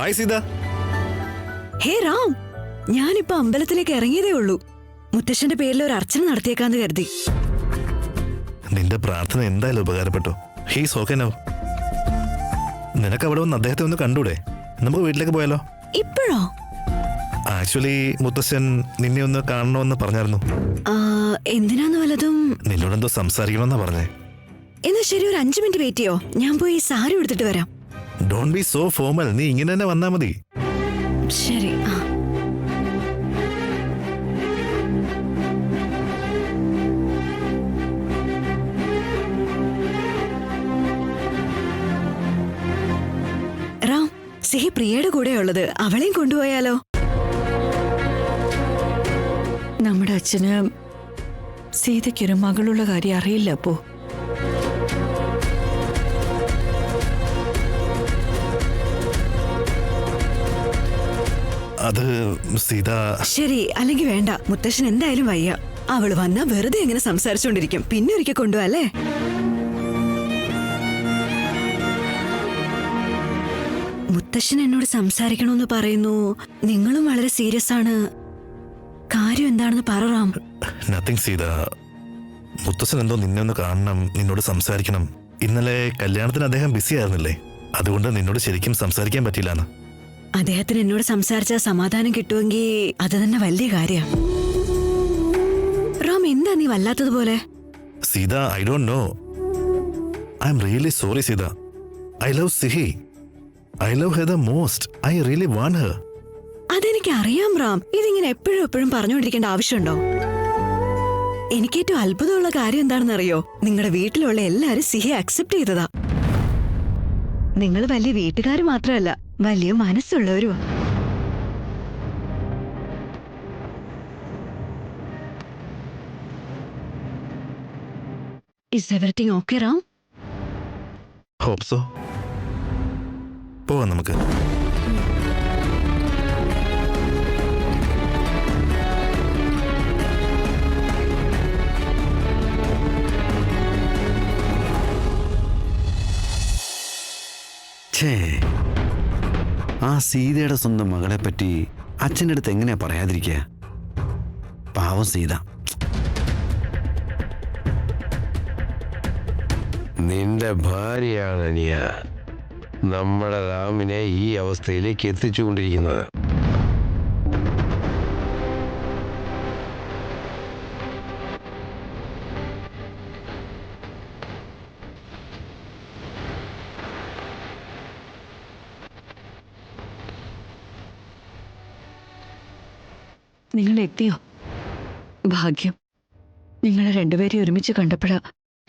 Hi Sita. ഹേ രാം, ഞാനിപ്പോ അമ്പലത്തിലേക്ക് ഇറങ്ങിയതേ ഉള്ളൂ. മുത്തശ്ശന്റെ പേരിൽ ഒരു അർച്ചന നടത്തിയേക്കാന്ന് കരുതി. നിന്റെ പ്രാർത്ഥന എന്തായാലും ഉപകാരപ്പെട്ടു. He's okay now. നിനക്ക് അവിടെ വന്ന് അദ്ദേഹത്തെ ഒന്ന് കണ്ടൂടെ? നമുക്ക് വീട്ടിലേക്ക് പോയാലോ? ഇപ്പോഴോ? ആക്ച്വലി മുത്തശ്ശൻ നിന്നെ ഒന്ന് കാണണമെന്ന് പറഞ്ഞായിരുന്നു. എന്തിനാന്ന് വല്ലതും? നിന്നോടെന്തോ സംസാരിക്കണമെന്നാ പറഞ്ഞേ. എന്നാ ശരി, ഒരു 5 മിനിറ്റ് വെയിറ്റ് ചെയ്യോ, ഞാൻ പോയി സാരി എടുത്തിട്ട് വരാം. Don't be so formal. നീ ഇങ്ങനെ തന്നെ വന്നാ മതി. ശരി. റാം, സിഹി പ്രിയയുടെ കൂടെ ഉള്ളത്, അവളെയും കൊണ്ടുപോയാലോ? നമ്മുടെ അച്ഛന് സീതയ്ക്കൊരു മകളുള്ള കാര്യം അറിയില്ല. അപ്പോ അത് സീത. ശരി, അല്ലെങ്കിൽ വേണ്ട. മുത്തശ്ശൻ എന്തായാലും വയ്യ. അവള് വന്നാ വെറുതെ എങ്ങനെ സംസാരിച്ചോണ്ടിരിക്കും. പിന്നെ ഒരിക്കൽ കൊണ്ടുപോവല്ലേ? മുത്തശ്ശൻ എന്നോട് സംസാരിക്കണമെന്ന് പറയുന്നു. നിങ്ങളും വളരെ സീരിയസ് ആണ്. കാര്യം എന്താണെന്ന് പറയാം. നത്തിങ് സീത. മുത്തശ്ശൻ എന്തോ നിന്നെ ഒന്ന് കാണണം, നിന്നോട് സംസാരിക്കണം. ഇന്നലെ കല്യാണത്തിന് അദ്ദേഹം ബിസി ആയിരുന്നില്ലേ, അതുകൊണ്ട് നിന്നോട് ശരിക്കും സംസാരിക്കാൻ പറ്റിയില്ലാന്ന്. അദ്ദേഹത്തിന് എന്നോട് സംസാരിച്ചാൽ സമാധാനം കിട്ടുമെങ്കിൽ അത് തന്നെ വലിയ കാര്യ. റാം, എന്താ നീ വല്ലാത്തതുപോലെ? Sita, I don't know. I'm really sorry Sita. I love Sihi. I love her the most. I really want her. അതെനിക്ക് അറിയാം റാം. ഇതിങ്ങനെ എപ്പോഴും എപ്പോഴും പറഞ്ഞുകൊണ്ടിരിക്കേണ്ട ആവശ്യമുണ്ടോ? എനിക്ക് ഏറ്റവും അത്ഭുതമുള്ള കാര്യം എന്താണെന്ന് അറിയോ? നിങ്ങളുടെ വീട്ടിലുള്ള എല്ലാരും സിഹയെ അക്സെപ്റ്റ് ചെയ്തതാ. നിങ്ങൾ വലിയ വീട്ടുകാർ മാത്രമല്ല, വലിയ മനസ്സുള്ളവരുമാ. Is everything okay, Ram? Hope so. പോവാം നമുക്ക്. ആ സീതയുടെ സ്വന്തം മകളെ പറ്റി അച്ഛൻ്റെ അടുത്ത് എങ്ങനെയാ പറയാതിരിക്കുക? പാവം സീത. നിന്റെ ഭാര്യയാണ് അനിയ നമ്മുടെ രാമിനെ ഈ അവസ്ഥയിലേക്ക് എത്തിച്ചുകൊണ്ടിരിക്കുന്നത്. നിങ്ങൾ എത്തിയോ? ഭാഗ്യം. നിങ്ങളെ രണ്ടുപേരെയും ഒരുമിച്ച് കണ്ടപ്പോഴാ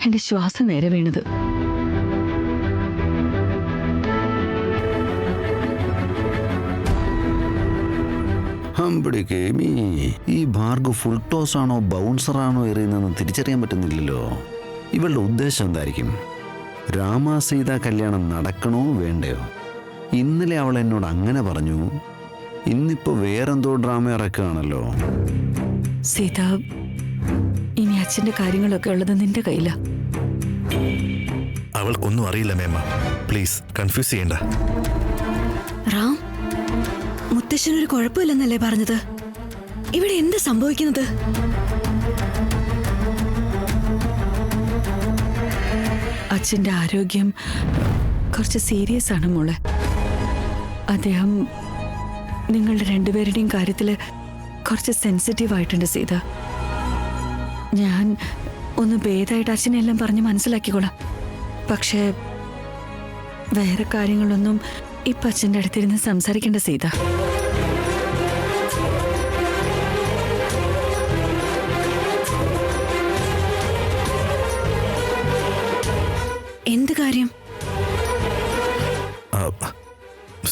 എന്റെ ശ്വാസം നേരെ വീണത്. ഈ ഭാർഗവ് ഫുൾ ടോസ് ആണോ ബൗൺസറാണോ എറിയുന്നതെന്ന് തിരിച്ചറിയാൻ പറ്റുന്നില്ലല്ലോ. ഇവളുടെ ഉദ്ദേശം എന്തായിരിക്കും? രാമ സീത കല്യാണം നടക്കണോ വേണ്ടയോ? ഇന്നലെ അവൾ എന്നോട് അങ്ങനെ പറഞ്ഞു, ഇന്നിപ്പോ വേറെന്തോ ഡ്രാമ ഇറക്കുകയാണല്ലോ. സീത, ഇനി അച്ഛന്റെ കാര്യങ്ങളൊക്കെ ഉള്ളത് നിന്റെ കയ്യിലാ. അവൾക്കൊന്നും അറിയില്ല മേമ. പ്ലീസ് കൺഫ്യൂസ് ചെയ്യണ്ട. റാം, മുത്തശ്ശനൊരു കുഴപ്പമില്ലെന്നല്ലേ പറഞ്ഞത്? ഇവിടെ എന്താ സംഭവിക്കുന്നത്? അച്ഛന്റെ ആരോഗ്യം കുറച്ച് സീരിയസ് ആണ് മോളെ. അദ്ദേഹം നിങ്ങളുടെ രണ്ടുപേരുടെയും കാര്യത്തിൽ കുറച്ച് സെൻസിറ്റീവ് ആയിട്ടുണ്ട് സീത. ഞാൻ ഒന്ന് ഭേദമായിട്ട് അച്ഛനെല്ലാം പറഞ്ഞ് മനസ്സിലാക്കിക്കോളാം. പക്ഷേ വേറെ കാര്യങ്ങളൊന്നും ഇപ്പം അച്ഛൻ്റെ അടുത്തിരുന്ന് സംസാരിക്കേണ്ട സീത. എന്ത് കാര്യം?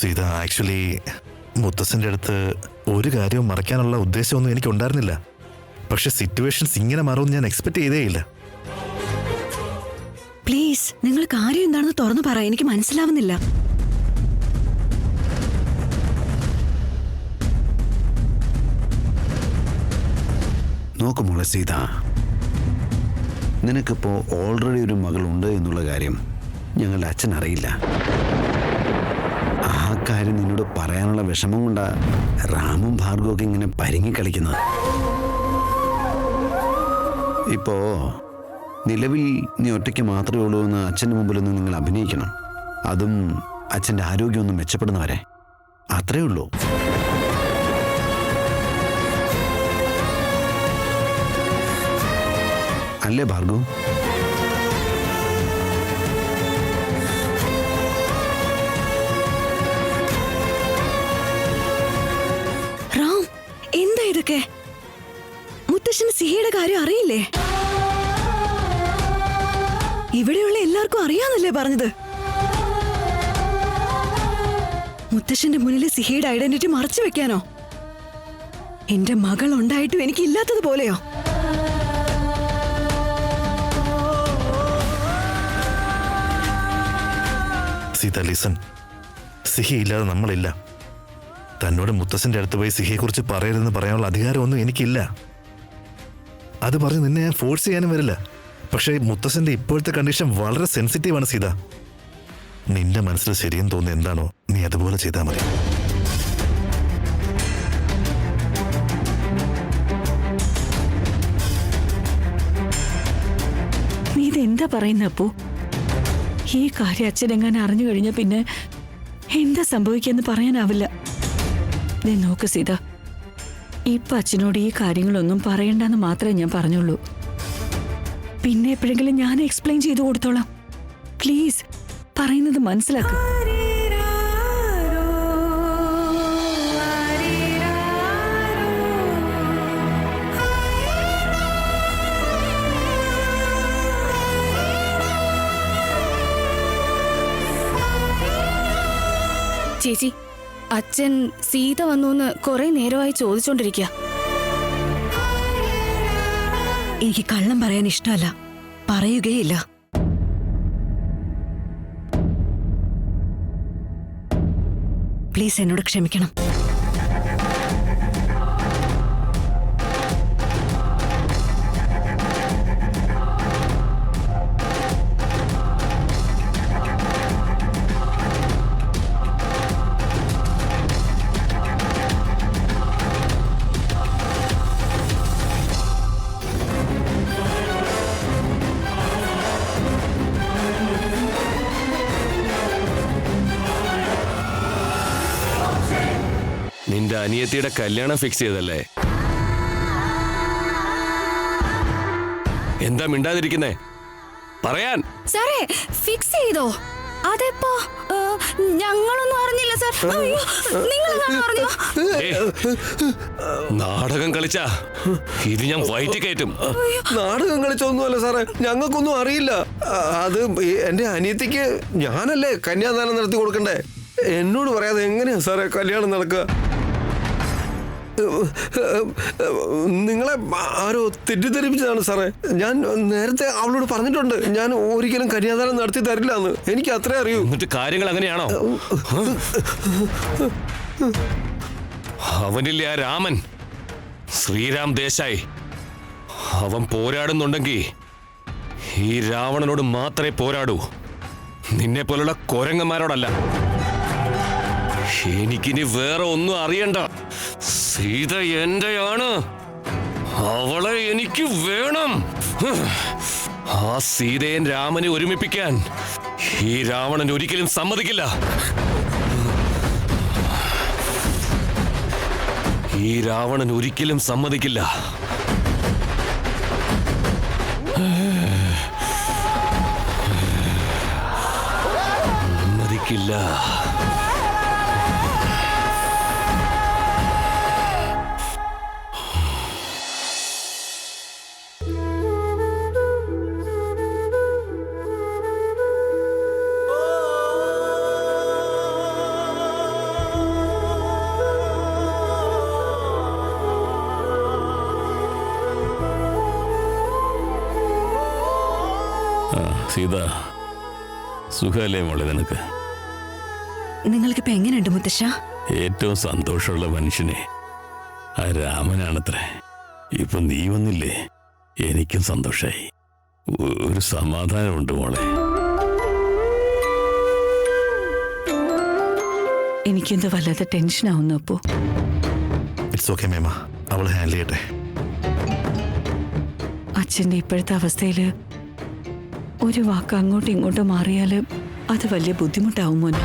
സീത, ആക്ച്വലി മുത്തശ്ശൻ്റെ അടുത്ത് ഒരു കാര്യവും മറയ്ക്കാനുള്ള ഉദ്ദേശമൊന്നും എനിക്കുണ്ടായിരുന്നില്ല. പക്ഷെ സിറ്റുവേഷൻസ് ഇങ്ങനെ മാറുമെന്ന് ഞാൻ എക്സ്പെക്ട് ചെയ്തേയില്ല. പ്ലീസ്, നിങ്ങൾ കാര്യം എന്താണെന്ന് തുറന്നു പറ. എനിക്ക് മനസ്സിലാവുന്നില്ല. നോക്കുമോളെ സീത, നിനക്കിപ്പോൾ ഓൾറെഡി ഒരു മകളുണ്ട് എന്നുള്ള കാര്യം ഞങ്ങളുടെ അച്ഛൻ അറിയില്ല. ആ കാര്യം നിന്നോട് പറയാനുള്ള വിഷമം കൊണ്ടാ റാമും ഭാർഗവൊക്കെ ഇങ്ങനെ പരിങ്ങി കളിക്കുന്നത്. ഇപ്പോ നിലവിൽ നീ ഒറ്റയ്ക്ക് മാത്രമേ ഉള്ളൂ എന്ന് അച്ഛൻ്റെ മുമ്പിലൊന്ന് നിങ്ങൾ അഭിനയിക്കണം. അതും അച്ഛൻ്റെ ആരോഗ്യം ഒന്ന് മെച്ചപ്പെടുന്നവരെ. അത്രേ ഉള്ളൂ. അല്ലേ ഭാർഗവ്? റാം, എന്താ ഇതൊക്കെ? മുത്തശ്ശന് സിഹിയുടെ കാര്യം അറിയില്ലേ? ഇവിടെയുള്ള എല്ലാവർക്കും അറിയാന്നല്ലേ പറഞ്ഞത്? മുത്തശ്ശന്റെ മുന്നിൽ സിഹിയുടെ ഐഡന്റിറ്റി മറച്ചു വെക്കാനോ? എന്റെ മകൾ ഉണ്ടായിട്ടും എനിക്ക് ഇല്ലാത്തത് പോലെയോ? സീത ലിസൺ, സിഹി ഇല്ലാതെ നമ്മളില്ല. തന്നോട് മുത്തശ്ശന്റെ അടുത്ത് പോയി സിഹിയെക്കുറിച്ച് പറയരുതെന്ന് പറയാനുള്ള അധികാരമൊന്നും എനിക്കില്ല. അത് പറഞ്ഞ് നിന്നെ ഞാൻ ഫോഴ്സ് ചെയ്യാനും വരില്ല. പക്ഷേ മുത്തശ്ശന്റെ ഇപ്പോഴത്തെ കണ്ടീഷൻ വളരെ സെൻസിറ്റീവാണ് സീത. നിന്റെ മനസ്സിൽ ശരിയെന്ന് തോന്നുന്നത് എന്താണോ നീ അതുപോലെ ചെയ്താൽ മതി. നീ ഇതെന്താ പറയുന്ന അപ്പു? ഈ കാര്യം അച്ഛനെങ്ങാനും അറിഞ്ഞു കഴിഞ്ഞ പിന്നെ എന്താ സംഭവിക്കാന്ന് പറയാനാവില്ല. നീ നോക്ക് സീത, ഇപ്പൊ അച്ഛനോട് ഈ കാര്യങ്ങളൊന്നും പറയണ്ടെന്ന് മാത്രമേ ഞാൻ പറഞ്ഞുള്ളൂ. പിന്നെ എപ്പോഴെങ്കിലും ഞാൻ എക്സ്പ്ലെയിൻ ചെയ്തു കൊടുത്തോളാം. പ്ലീസ് പറയുന്നത് മനസ്സിലാക്കുക. ചേച്ചി, അച്ഛൻ സീത വന്നൂന്ന് കുറെ നേരമായി ചോദിച്ചോണ്ടിരിക്കുക. എനിക്ക് കള്ളം പറയാൻ ഇഷ്ടമല്ല, പറയുകയില്ല. പ്ലീസ് എന്നോട് ക്ഷമിക്കണം. നിന്റെ അനിയത്തിയുടെ കല്യാണം ഫിക്സ് ചെയ്തല്ലേ? എന്താ മിണ്ടാതിരിക്കുന്നേ? പറയാൻ. സാറേ, ഫിക്സ് ചെയ്തോ? അതെപ്പോ? ഞങ്ങളൊന്നും അറിഞ്ഞില്ല സാർ. അയ്യോ, നിങ്ങളെന്താ അറിഞ്ഞോ? നാടകം കളിച്ചാ ഇത് ഞാൻ വയറ്റി കയറ്റും. നാടകം കളിച്ചൊന്നുമല്ല സാറേ, ഞങ്ങൾക്കൊന്നും അറിയില്ല. അത് എന്റെ അനിയത്തിക്ക് ഞാനല്ലേ കന്യാദാനം നടത്തി കൊടുക്കണ്ടേ. എന്നോട് പറയാതെ എങ്ങനെയാ സാറേ കല്യാണം നടക്കുക? നിങ്ങളെ ആരോ തെറ്റിദ്ധരിപ്പിച്ചതാണ് സാറേ. ഞാൻ നേരത്തെ അവളോട് പറഞ്ഞിട്ടുണ്ട്, ഞാൻ ഒരിക്കലും കന്യാദാനം നടത്തി തരില്ല എന്ന്. എനിക്ക് അത്രേ അറിയൂ. എന്നിട്ട് കാര്യങ്ങൾ അങ്ങനെയാണോ? അവനില്ലേ ആ രാമൻ, ശ്രീരാം ദേശായി. അവൻ പോരാടുന്നുണ്ടെങ്കിൽ ഈ രാവണനോട് മാത്രമേ പോരാടൂ, നിന്നെ പോലുള്ള കൊരങ്ങന്മാരോടല്ല. എനിക്കിനി വേറെ ഒന്നും അറിയണ്ട. സീത എന്റെയാണ്, അവളെ എനിക്ക് വേണം. ആ സീതയും രാമനെ ഒരുമിപ്പിക്കാൻ ഈ രാവണൻ ഒരിക്കലും സമ്മതിക്കില്ല. ഈ രാവണൻ ഒരിക്കലും സമ്മതിക്കില്ല. സമ്മതിക്കില്ല. സീത, സുഖല്ലേ മോളെ നിനക്ക്? നിങ്ങൾക്കിപ്പോ എങ്ങനെയുണ്ട് മുത്തശ്ശ? ഏറ്റവും സന്തോഷമുള്ള മനുഷ്യനെ ആ രാമനാണത്രേ. ഇപ്പൊ നീ വന്നില്ലേ, എനിക്കും സന്തോഷായി. ഒരു സമാധാനമുണ്ട് മോളെ. എനിക്കെന്തോ വല്ലാത്ത ടെൻഷനാവുന്നു അപ്പു. ഇറ്റ്സ് ഓക്കെ മേമ, അവൾ ഹാൻഡിൽ ചെയ്യട്ടെ. അച്ഛൻ്റെ ഇപ്പോഴത്തെ അവസ്ഥയിൽ ഒരു വാക്ക് അങ്ങോട്ടും ഇങ്ങോട്ടും മാറിയാൽ അത് വലിയ ബുദ്ധിമുട്ടാവും മോനെ.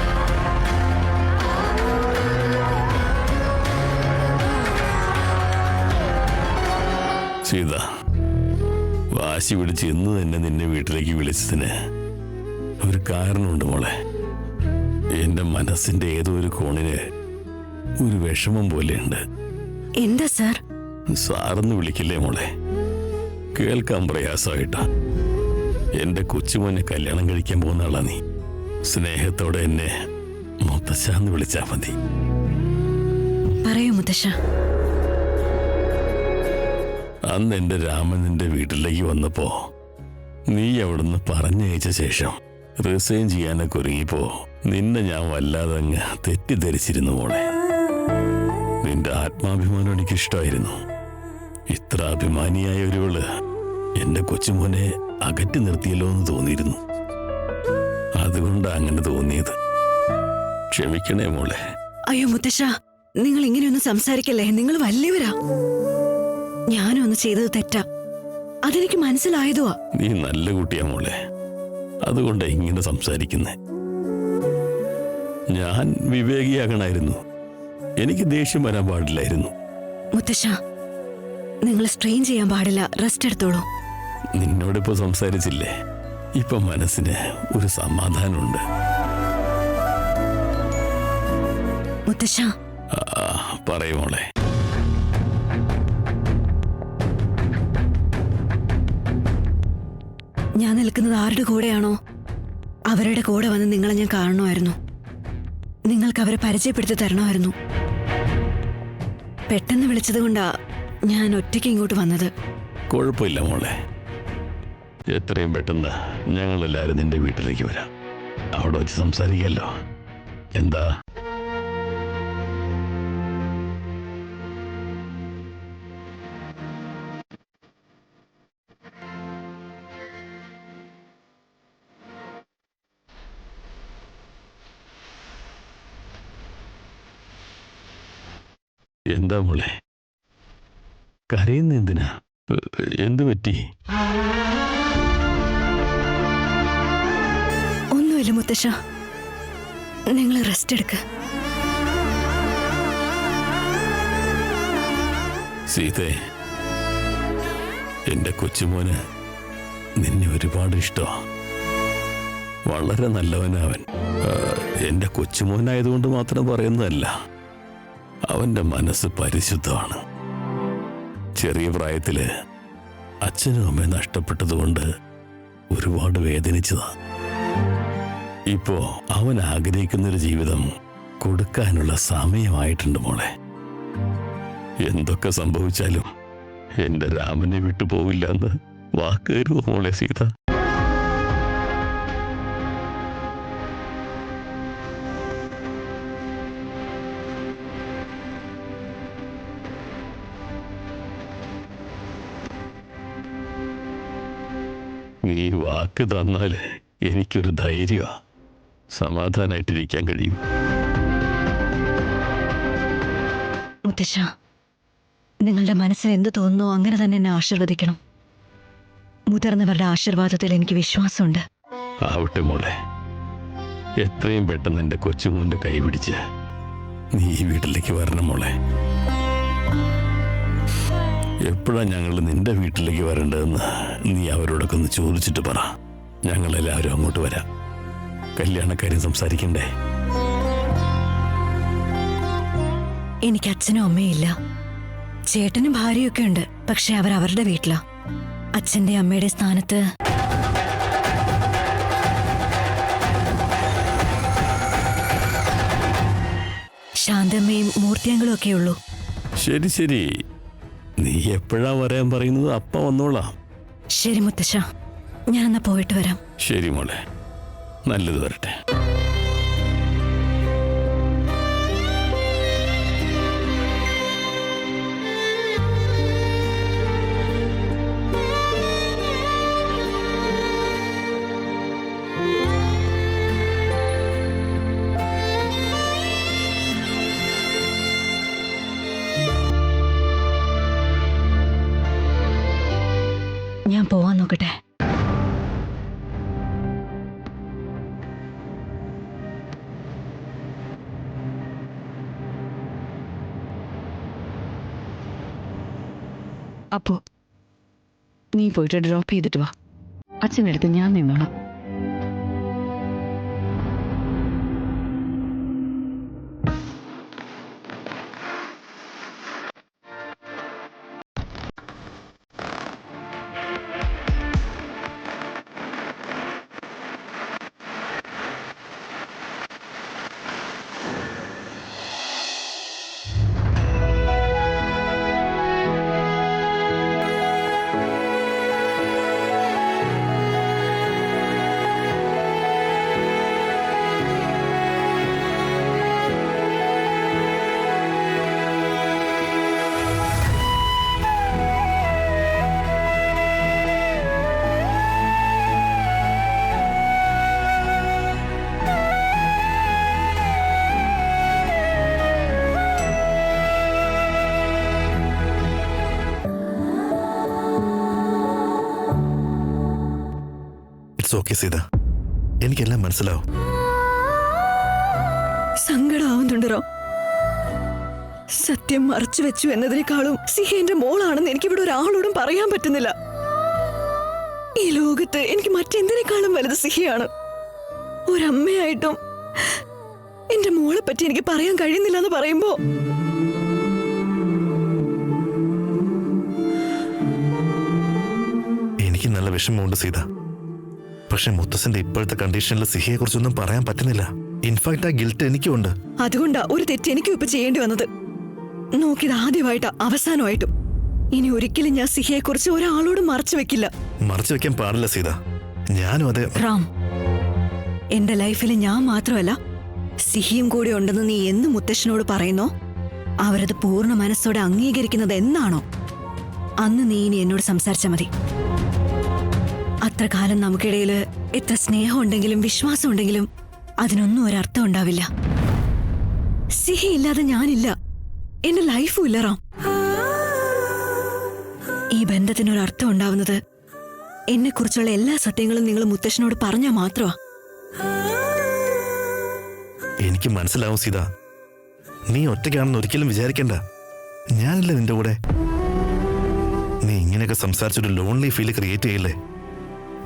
സീത, വാശി പിടിച്ച് ഇന്ന് തന്നെ നിന്നെ വീട്ടിലേക്ക് വിളിച്ചതിന് ഒരു കാരണമുണ്ട് മോളെ. എന്റെ മനസ്സിന്റെ ഏതോ ഒരു കോണിന് ഒരു വിഷമം പോലെയുണ്ട്. എന്താ സാർ? സാറെന്ന് വിളിക്കില്ലേ മോളെ, കേൾക്കാൻ പ്രയാസമായിട്ടാ. എന്റെ കൊച്ചുമോനെ കല്യാണം കഴിക്കാൻ പോകുന്ന ആളാ നീ. സ്നേഹത്തോടെ എന്നെ മുത്തശ്ശാന്ന് വിളിച്ചാ മതി. പറയൂ മുത്തശ്ശ. അന്ന് എന്റെ രാമൻ നിന്റെ വീട്ടിലേക്ക് വന്നപ്പോ നീ അവിടുന്ന് പറഞ്ഞയച്ച ശേഷം റിസൈൻ ചെയ്യാനൊക്കെ ഒരുങ്ങിപ്പോ നിന്നെ ഞാൻ വല്ലാതെ അങ്ങ് തെറ്റിദ്ധരിച്ചിരുന്നു മോളെ. നിന്റെ ആത്മാഭിമാനം എനിക്കിഷ്ടമായിരുന്നു. ഇത്ര അഭിമാനിയായ ഒരുവള് എന്റെ കൊച്ചുമോനെ അകറ്റി നിർത്തിയല്ലോ എന്ന് തോന്നിയിരുന്നു. അതുകൊണ്ടാണ് അങ്ങനെ തോന്നിയത്. ക്ഷമിക്കണേ മോളെ. അയ്യോ മുത്തശ്ശ, നിങ്ങൾ ഇങ്ങനെയൊന്നും സംസാരിക്കല്ലേ. നിങ്ങൾ വലിയവരാ. ഞാനും ഒന്ന് ചെയ്തത് തെറ്റാ, അതെനിക്ക് മനസ്സിലായതുവാ. നീ നല്ല കുട്ടിയാ മോളെ, അതുകൊണ്ടാ ഇങ്ങനെ സംസാരിക്കുന്നേ. ഞാൻ വിവേകിയാകണമായിരുന്നു. എനിക്ക് ദേഷ്യം വരാൻ പാടില്ലായിരുന്നു. മുത്തശ്ശ, നിങ്ങൾ സ്ട്രെയിൻ ചെയ്യാൻ പാടില്ല. റെസ്റ്റ് എടുത്തോളൂ. നിന്നോടിപ്പോ സംസാരിച്ചില്ലേ, ഇപ്പൊ മനസ്സിന് ഒരു സമാധാനമുണ്ട്. മുത്തശ്ശ, പറയൂ മോളെ. ഞാൻ നിൽക്കുന്നത് ആരുടെ കൂടെയാണോ അവരുടെ കൂടെ വന്ന് നിങ്ങളെ ഞാൻ കാണണമായിരുന്നു. നിങ്ങൾക്ക് അവരെ പരിചയപ്പെടുത്തി തരണമായിരുന്നു. പെട്ടെന്ന് വിളിച്ചതുകൊണ്ടാ ഞാൻ ഒറ്റയ്ക്ക് ഇങ്ങോട്ട് വന്നത്. കുഴപ്പമില്ല മോളെ, എത്രയും പെട്ടെന്ന് ഞങ്ങളെല്ലാവരും നിന്റെ വീട്ടിലേക്ക് വരാം. അവിടെ വെച്ച് സംസാരിക്കാമല്ലോ. എന്താ? എന്താ മോളെ കരയുന്ന എന്തിനാ? എന്തു പറ്റി? ഒന്നുമില്ല മുത്തശ്ശ, നിങ്ങൾ റെസ്റ്റ് എടുക്ക. സീതേ, എന്റെ കൊച്ചുമോന് നിന്നെ ഒരുപാട് ഇഷ്ടമാ. വളരെ നല്ലവനവൻ. എന്റെ കൊച്ചുമോനായതുകൊണ്ട് മാത്രം പറയുന്നതല്ല, അവന്റെ മനസ്സ് പരിശുദ്ധമാണ്. ചെറിയ പ്രായത്തില് അച്ഛനും അമ്മയും നഷ്ടപ്പെട്ടതുകൊണ്ട് ഒരുപാട് വേദനിച്ചതാ. ഇപ്പോ അവൻ ആഗ്രഹിക്കുന്നൊരു ജീവിതം കൊടുക്കാനുള്ള സമയമായിട്ടുണ്ട് മോളെ. എന്തൊക്കെ സംഭവിച്ചാലും എന്റെ രാമനെ വിട്ടു പോവില്ല എന്ന് വാക്ക് തരുമോ മോളെ സീത? നീ വാക്ക് തന്നാൽ എനിക്കൊരു ധൈര്യമാ, സമാധാനായിട്ടിരിക്കാൻ കഴിയും. മുത്തശ്ശ, നിങ്ങളുടെ മനസ്സിന് എന്ത് തോന്നുന്നോ അങ്ങനെ തന്നെ എന്നെ ആശീർവദിക്കണം. മുതിർന്നവരുടെ ആശീർവാദത്തിൽ എനിക്ക് വിശ്വാസമുണ്ട്. ആവട്ടെ മോളെ, എത്രയും പെട്ടെന്ന് എൻ്റെ കൊച്ചുമോൻ്റെ കൈ പിടിച്ച് നീ ഈ വീട്ടിലേക്ക് വരണം മോളെ. എപ്പോഴാണ് ഞങ്ങൾ നിന്റെ വീട്ടിലേക്ക് വരേണ്ടതെന്ന് നീ അവരോടൊക്കെ ഒന്ന് ചോദിച്ചിട്ട് പറ. ഞങ്ങളെല്ലാവരും അങ്ങോട്ട് വരാം. കല്യാണക്കാര്യം സംസാരിക്കണ്ടേ? എനിക്ക് അച്ഛനും അമ്മയും ഇല്ല. ചേട്ടനും ഭാര്യയൊക്കെ ഉണ്ട്, പക്ഷെ അവർ അവരുടെ വീട്ടിലാ. അച്ഛന്റെ അമ്മയുടെ സ്ഥാനത്ത് ശാന്തമ്മയും മൂർത്തിയങ്ങളും ഒക്കെ ഉള്ളൂ. ശരി ശരി, നീ എപ്പോഴാ വരാൻ പറയുന്നത് അപ്പ വന്നോളാം. ശരി മുത്തശ്ശ, ഞാനെന്നാ പോയിട്ട് വരാം. ശരി മോളെ, നല്ലത് വരട്ടെ. ഞാൻ പോവാൻ നോക്കട്ടെ. അപ്പോ നീ പോയിട്ട് ഡ്രോപ്പ് ചെയ്തിട്ട് വാ. അച്ഛനടുത്ത് ഞാൻ നിന്നോളാം. ഇറ്റ്സ് ഓക്കെ സീത, എനിക്കെല്ലാം മനസ്സിലാവും. സങ്കടാവുന്നുണ്ട് റാം. സത്യം മറച്ചു വെച്ചു എന്നതിനേക്കാളും സിഹ എന്റെ മോളാണെന്ന് എനിക്കിവിടെ ഒരാളോടും പറയാൻ പറ്റുന്നില്ല. ഈ ലോകത്ത് എനിക്ക് മറ്റെന്തിനേക്കാളും വലുത് സിഹയാണ്. ഒരമ്മയായിട്ടും എന്റെ മോളെ പറ്റി എനിക്ക് പറയാൻ കഴിയുന്നില്ല എന്ന് പറയുമ്പോ എനിക്ക് നല്ല വിഷമമുണ്ട് സീത. പക്ഷെ മുത്തച്ഛന്റെ ഇപ്പോഴത്തെ കണ്ടീഷനിൽ സിഹയെ കുറിച്ചൊന്നും പറയാൻ പറ്റുന്നില്ല. ഇൻഫാക്ട് ആ ഗിൽറ്റ് എനിക്കുണ്ട്. അതുകൊണ്ടാ ഒരു തെറ്റ് എനിക്കും ഇപ്പൊ ചെയ്യേണ്ടി വന്നത്. നോക്കിയത് ആദ്യമായിട്ടാ അവസാനമായിട്ടും. ഇനി ഒരിക്കലും ഞാൻ സിഹയെ കുറിച്ച് ഒരാളോടും മറച്ചു വെക്കില്ല. മറച്ചു വെക്കാൻ പാടില്ല സീത. ഞാനും അതെ. റാം, എന്റെ ലൈഫിൽ ഞാൻ മാത്രമല്ല സിഹിയും കൂടി ഉണ്ടെന്ന് നീ എന്ന് മുത്തശ്ശനോട് പറയുന്നോ, അവരത് പൂർണ്ണ മനസ്സോടെ അംഗീകരിക്കുന്നത് എന്നാണോ, അന്ന് നീ ഇനി എന്നോട് സംസാരിച്ചാൽ മതി. അത്ര കാലം നമുക്കിടയിൽ എത്ര സ്നേഹം ഉണ്ടെങ്കിലും വിശ്വാസം ഉണ്ടെങ്കിലും അതിനൊന്നും ഒരർത്ഥം ഉണ്ടാവില്ല. സിഹ ഇല്ലാതെ ഞാനില്ല, എന്റെ ലൈഫും ഇല്ല റാം. ഈ ബന്ധത്തിനൊരർത്ഥം ഉണ്ടാവുന്നത് എന്നെ കുറിച്ചുള്ള എല്ലാ സത്യങ്ങളും നിങ്ങൾ മുത്തശ്ശനോട് പറഞ്ഞാൽ മാത്രമാ. എനിക്ക് മനസ്സിലാവും സീത. നീ ഒറ്റയ്ക്കാണെന്ന് ഒരിക്കലും വിചാരിക്കണ്ട. ഞാനില്ല നിന്റെ കൂടെ. നീ ഇങ്ങനെയൊക്കെ സംസാരിച്ചൊരു ലോൺലി ഫീൽ ക്രിയേറ്റ് ചെയ്യില്ലേ?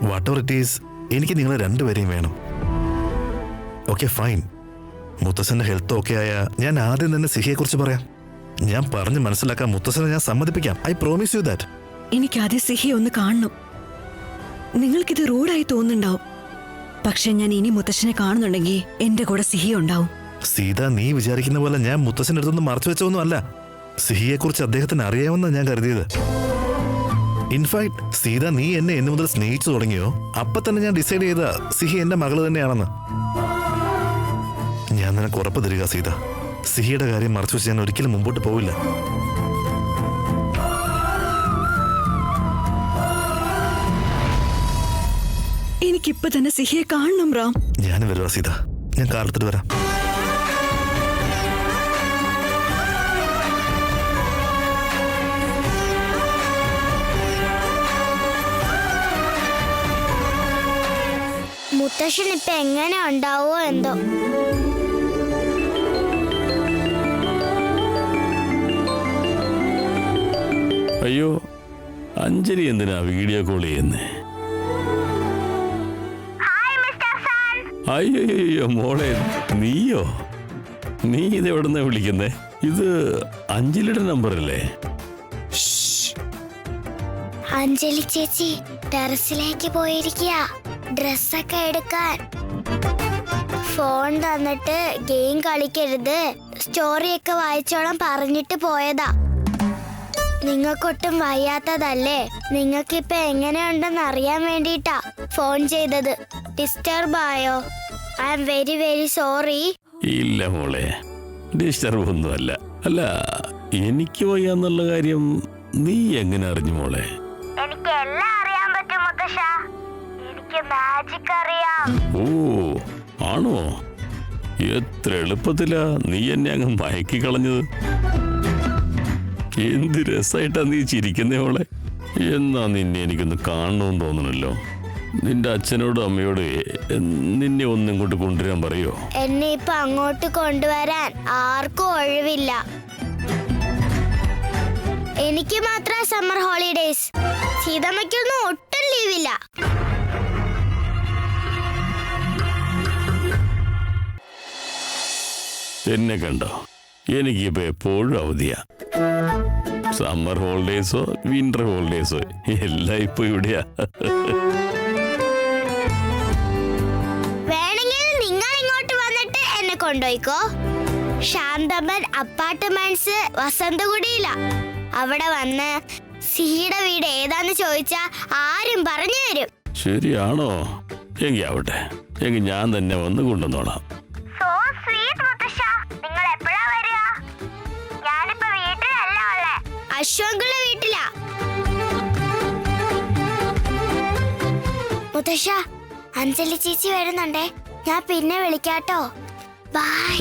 വാട്ട് എവർ ഇറ്റ് ഈസ്, എനിക്ക് നിങ്ങളെ രണ്ടുപേരെയും വേണം. Okay fine. മുത്തച്ഛന്റെ ഹെൽത്ത് ഓക്കെ ആയ ഞാൻ ആദ്യം തന്നെ സിഹിയെ കുറിച്ച് പറയാം. ഞാൻ പറഞ്ഞ് മനസ്സിലാക്കാൻ മുത്തച്ഛനെ ഞാൻ സമ്മതിപ്പിക്കാം. I promise you that. എനിക്ക് ആദ്യം സിഹിയെ ഒന്ന് കാണണം. നിങ്ങൾക്കിത് റൂഡായി തോന്നുന്നുണ്ടാവും, പക്ഷെ ഞാൻ ഇനി മുത്തശ്ശനെ കാണുന്നുണ്ടെങ്കിൽ എന്റെ കൂടെ സിഹി ഉണ്ടാവും. സീത, നീ വിചാരിക്കുന്ന പോലെ ഞാൻ മുത്തച്ഛൻ്റെ അടുത്തൊന്നും മറച്ചു വെച്ചൊന്നും അല്ല. സിഹിയെ കുറിച്ച് അദ്ദേഹത്തിന് അറിയാമെന്നാണ് ഞാൻ കരുതിയത്. ഇൻഫാക്ട് സീത, നീ എന്നെ എന്ന് മുതൽ സ്നേഹിച്ചു തുടങ്ങിയോ അപ്പൊ തന്നെ ഞാൻ ഡിസൈഡ് ചെയ്ത സിഹി എന്റെ മകള് തന്നെയാണെന്ന്. ഞാൻ നിനക്ക് ഉറപ്പ് തരിക സീത, സിഹിയുടെ കാര്യം മറച്ചു വെച്ച് ഞാൻ ഒരിക്കലും മുമ്പോട്ട് പോവില്ല. എനിക്കിപ്പോ തന്നെ സിഹിയെ കാണണം റാം. ഞാനും വരുവാ സീത. ഞാൻ കാലത്തിട്ട് വരാം. മുത്തശ്ശൻ ഇപ്പൊ എങ്ങനെ ഉണ്ടാവോ എന്തോ. അയ്യോ, അഞ്ജലി എന്തിനാ വീഡിയോ കോൾ ചെയ്യുന്നേ? അയ്യോ മോളെ, നീയോ? നീ ഇത് എവിടുന്നാ വിളിക്കുന്നേ? ഇത് അഞ്ജലിയുടെ നമ്പറല്ലേ? അഞ്ജലി ചേച്ചി ടെറസിലേക്ക് പോയിരിക്കുക ഡ്രസ്സൊക്കെ എടുക്കാൻ. ഫോൺ തന്നിട്ട് ഗെയിം കളിക്കരുത്, സ്റ്റോറിയൊക്കെ വായിച്ചോളാൻ പറഞ്ഞിട്ട് പോയതാ. നിങ്ങൾക്കൊട്ടും വയ്യാത്തതല്ലേ? നിങ്ങൾക്കിപ്പൊ എങ്ങനെയുണ്ടെന്ന് അറിയാൻ വേണ്ടിട്ടാ ഫോൺ ചെയ്തത്. ഡിസ്റ്റർബ് ആയോ? I am very very sorry. ഇല്ല മോളെ, ഡിസ്റ്റർബ് ഒന്നുമല്ല. അല്ല, എനിക്ക് വയ്യാന്നുള്ള കാര്യം നീ എങ്ങനെ അറിഞ്ഞു മോളെ? എനിക്ക് എല്ലാം അറിയാൻ പറ്റും മുത്തശ്ശ. എനിക്ക് മാജിക് അറിയാം. ഓ ആണോ? എത്ര എളുപ്പത്തിലാ നീ എന്നെ അങ്ങ് മയക്കി കളഞ്ഞത്. എന്ത് രസായിട്ടാ നീ ചിരിക്കുന്നേ മോളെ. എന്നാ നിന്നെ എനിക്കൊന്ന് കാണണമെന്ന് തോന്നണല്ലോ. നിന്റെ അച്ഛനോടും അമ്മയോട് നിന്നെ ഒന്നും ഇങ്ങോട്ട് കൊണ്ടുവരാൻ പറയോ? എന്നെ ഇപ്പൊ അങ്ങോട്ട് കൊണ്ടുവരാൻ ആർക്കും ഒഴിവില്ല. എനിക്ക് മാത്രം സമ്മർ ഹോളിഡേയ്സ്. സീതമ്മയ്ക്കൊന്നും ഒട്ടും ലീവില്ല. എന്നെ കണ്ടോ, എനിക്കിപ്പോ എപ്പോഴും അവധിയാ. സമ്മർ ഹോളിഡേയ്സോ വിന്റർ ഹോളിഡേയ്സോ എല്ലാം ഇപ്പൊ ഇവിടെയാ. വേണമെങ്കിൽ നിങ്ങൾ ഇങ്ങോട്ട് വന്നിട്ട് എന്നെ കൊണ്ടുപോയിക്കോ. ശാന്തമ്മൻ അപ്പാർട്ട്മെന്റ്സ് വസന്തകുടിയില. അവിടെ വന്ന് സിഹിയുടെ വീട് ഏതാന്ന് ചോദിച്ചാ ആരും പറഞ്ഞു തരും. ശരിയാണോ? എങ്കി ആവട്ടെ, എങ്കി ഞാൻ തന്നെ വന്ന് കൊണ്ടുവന്നോളാം. അശ്വങ്കുള്ള വീട്ടിലാ. മുത്തശ്ശ, അഞ്ജലി ചേച്ചി വരുന്നുണ്ടേ. ഞാൻ പിന്നെ വിളിക്കാട്ടോ. ബൈ.